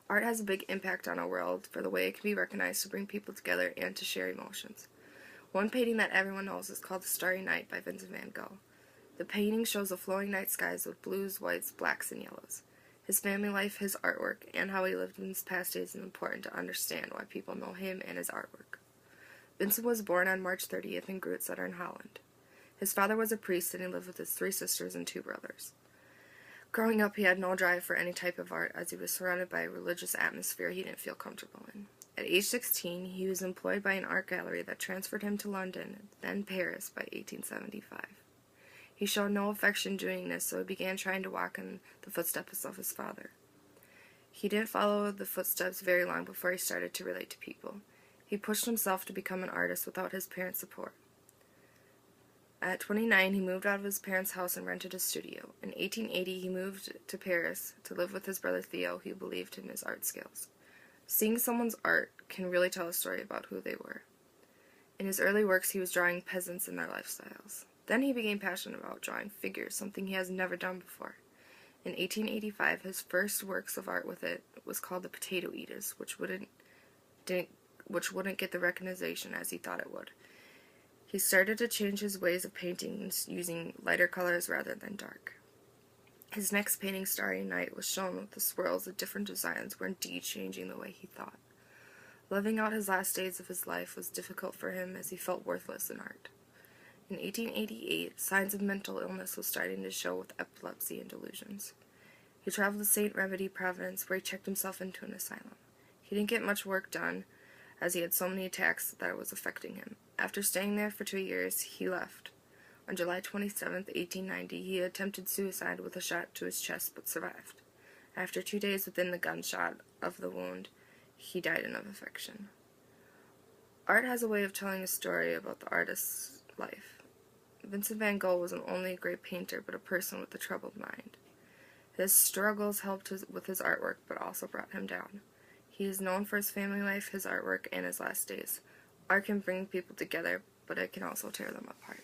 Art has a big impact on our world for the way it can be recognized to bring people together and to share emotions. One painting that everyone knows is called The Starry Night by Vincent Van Gogh. The painting shows the flowing night skies with blues, whites, blacks, and yellows. His family life, his artwork, and how he lived in his past days is important to understand why people know him and his artwork. Vincent was born on March 30th in Grootstedter in Holland. His father was a priest and he lived with his 3 sisters and 2 brothers. Growing up, he had no drive for any type of art as he was surrounded by a religious atmosphere he didn't feel comfortable in. At age 16, he was employed by an art gallery that transferred him to London, then Paris, by 1875. He showed no affection doing this, so he began trying to walk in the footsteps of his father. He didn't follow the footsteps very long before he started to relate to people. He pushed himself to become an artist without his parents' support. At 29, he moved out of his parents' house and rented a studio. In 1880, he moved to Paris to live with his brother Theo, who believed in his art skills. Seeing someone's art can really tell a story about who they were. In his early works, he was drawing peasants and their lifestyles. Then he became passionate about drawing figures, something he has never done before. In 1885, his first works of art with it was called The Potato Eaters, which wouldn't get the recognition as he thought it would. He started to change his ways of painting, using lighter colors rather than dark. His next painting, Starry Night, was shown with the swirls of different designs were indeed changing the way he thought. Living out his last days of his life was difficult for him as he felt worthless in art. In 1888, signs of mental illness was starting to show with epilepsy and delusions. He traveled to St. Remedy, Providence, where he checked himself into an asylum. He didn't get much work done, as he had so many attacks that it was affecting him. After staying there for 2 years, he left. On July 27, 1890, he attempted suicide with a shot to his chest but survived. After 2 days within the gunshot of the wound, he died of infection. Art has a way of telling a story about the artist's life. Vincent Van Gogh wasn't only a great painter, but a person with a troubled mind. His struggles helped with his artwork, but also brought him down. He is known for his family life, his artwork, and his last days. Art can bring people together, but it can also tear them apart.